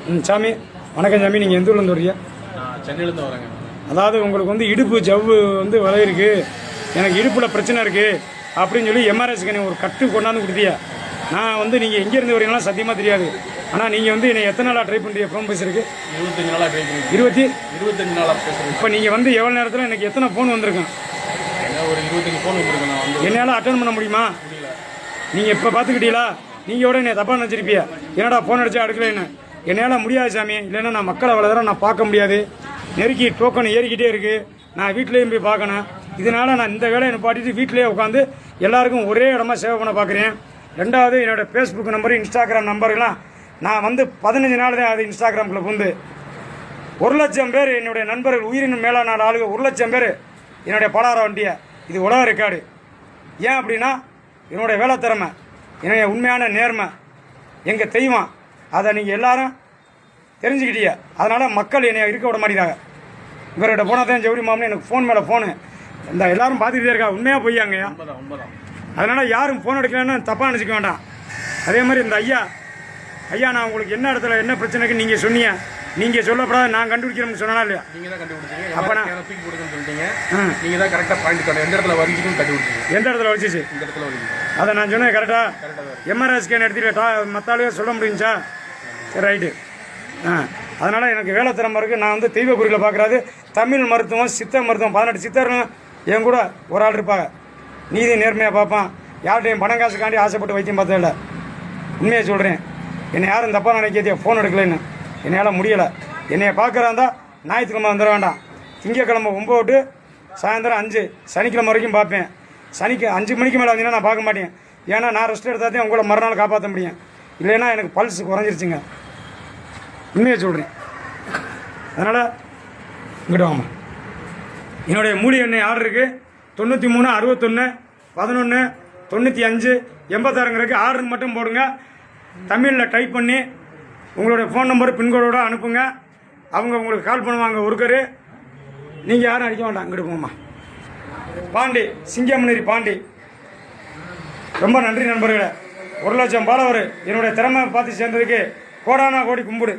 சாமி வணக்கம் சாமி. நீங்கள் எந்த ஊர்லேருந்து வரீங்க? சென்னையிலேருந்து வரேங்க. அதாவது உங்களுக்கு வந்து இடுப்பு ஜவ்வு வந்து விளையிருக்கு, எனக்கு இடுப்பில் பிரச்சனை இருக்குது அப்படின்னு சொல்லி எம்ஆர்ஐ ஸ்கேன் ஒரு கட்டு கொண்டாந்து கொடுத்தியா. நான் வந்து நீங்கள் எங்கேருந்து வரீங்களா சத்தியமாக தெரியாது. ஆனால் நீங்கள் வந்து என்னை எத்தனை நாளாக ட்ரை பண்ணுறீங்க? ஃபோன் பேசுறதுக்கு 25 நாளாக ட்ரை பண்ணுறேன். 25 நாளாக பேசுகிறேன். இப்போ நீங்கள் வந்து எவ்வளோ நேரத்தில் எனக்கு எத்தனை ஃபோன் வந்திருக்கேன்? ஒரு 25 ஃபோன் வந்திருக்கேன். நான் வந்து என்னால் அட்டன் பண்ண முடியுமா? நீங்கள் இப்போ பார்த்துக்கிட்டீங்களா? நீங்கள் கூட என்னை தப்பாக நினச்சிருப்பியா, என்னடா ஃபோன் அடிச்சா அடுக்கலைன்னு. என்னால் முடியாது சாமி. இல்லைன்னா நான் மக்களை அவ்வளோ தரம் நான் பார்க்க முடியாது. நெருக்கி டோக்கன் ஏறிக்கிட்டே இருக்குது. நான் வீட்லேயும் போய் பார்க்கணும். இதனால் நான் இந்த வேலையை நிப்பாட்டிட்டு வீட்டிலேயே உட்காந்து எல்லாருக்கும் ஒரே இடமா சேவை பண்ண பார்க்குறேன். ரெண்டாவது, என்னோடய ஃபேஸ்புக் நம்பரு, இன்ஸ்டாகிராம் நம்பருலாம் நான் வந்து 15 நாள் தான் அது இன்ஸ்டாகிராமில் வந்து 1,00,000 பேர் என்னுடைய நண்பர்கள், உயிரினும் மேலான ஆளுங்க 1,00,000 பேர் என்னுடைய பலார வண்டியை. இது உலக ரெக்கார்டு. ஏன் அப்படின்னா என்னுடைய வேலை திறமை, என்னுடைய உண்மையான நேர்மை, எங்கள் தெய்வம், அதை நீங்கள் எல்லாரும் தெரிஞ்சுக்கிட்டீங்க. அதனால் மக்கள் என்னை இருக்க விட மாட்டேங்கிறாங்க. இவர்கிட்ட போனால் தான் ஜவுரி மாமனு எனக்கு ஃபோன் மேலே ஃபோனு இந்த எல்லாரும் பார்த்துக்கிட்டே இருக்கா. உண்மையாக பொய்யாங்கய்யா. அதனால் யாரும் ஃபோன் எடுக்கலன்னு தப்பாக நினச்சிக்க வேண்டாம். அதே மாதிரி இந்த ஐயா நான் உங்களுக்கு என்ன இடத்துல என்ன பிரச்சனைக்கு நீங்கள் சொன்னீங்க, நீங்கள் சொல்லப்படாது நான் கண்டுபிடிக்கிறோம்னு சொன்னா இல்லையா? நீங்கள் தான் கண்டுபிடிச்சிங்க. அப்போ நான் தூக்கி போடுங்கன்னு சொல்லிட்டீங்க. நீங்கள் தான் கரெக்டாக பாயிண்ட் கடை எந்த இடத்துல வரைக்கும் கண்டுபிடிச்சிங்க. எந்த இடத்துல வலிச்சிச்சு? இந்த இடத்துல வரைக்கும் அதை நான் சொன்னேன் கரெக்டாக. எம்ஆர்ஐ ஸ்கேன் எடுத்துகிட்டு மற்றாலே சொல்ல முடியுச்சா? சரி, ரைட்டு. அதனால் எனக்கு வேலை திறமை இருக்குது. நான் வந்து தெய்வ குறியில் பார்க்குறாது தமிழ் மருத்துவம், சித்த மருத்துவம் 18 சித்தர்களும் என் கூட ஒரு ஆள் இருப்பாங்க. நீதி நேர்மையாக பார்ப்பான். யார்கிட்டையும் பணம் காசுக்காண்டி ஆசைப்பட்டு வைத்தியம் பார்த்தது இல்லை. உண்மையை சொல்கிறேன். என்னை யாரும் தப்பாக நினைக்கிறதே ஃபோன் எடுக்கலைன்னு. என்னால் முடியலை. என்னைய பார்க்குறாந்தா ஞாயிற்றுக்கிழமை வந்துட வேண்டாம். திங்கக்கிழமை 9 to சாயந்தரம் 5, சனிக்கிழமை வரைக்கும் பார்ப்பேன். 5 மணிக்கு மேலே வந்தீங்கன்னா நான் பார்க்க மாட்டேன். ஏன்னா நான் ரெஸ்ட் எடுத்தால் உங்களை மறுநாள் காப்பாற்ற முடியும். இல்லைன்னா எனக்கு பல்ஸ் குறைஞ்சிருச்சுங்க. உண்மையை சொல்கிறேன். அதனால் இங்கிட்ட வாங்க. என்னுடைய மூலிகை எண்ணெய் ஆர்டர் இருக்குது. 93 61 11 95 86 ஆர்டர் மட்டும் போடுங்க. தமிழில் டைப் பண்ணி உங்களுடைய ஃபோன் நம்பர் பின்கோடோடு அனுப்புங்க. அவங்க உங்களுக்கு கால் பண்ணுவாங்க. ஒருக்கர் நீங்கள் யாரும் அடிக்க வேண்டாம். இங்கிட்டு போமா. பாண்டி, சிங்கமனேரி பாண்டி. ரொம்ப நன்றி நண்பர்களே. 1,00,000 பாலவர் என்னுடைய திறமை பார்த்து சேர்ந்ததுக்கு கோடானா கோடி கும்பிடு.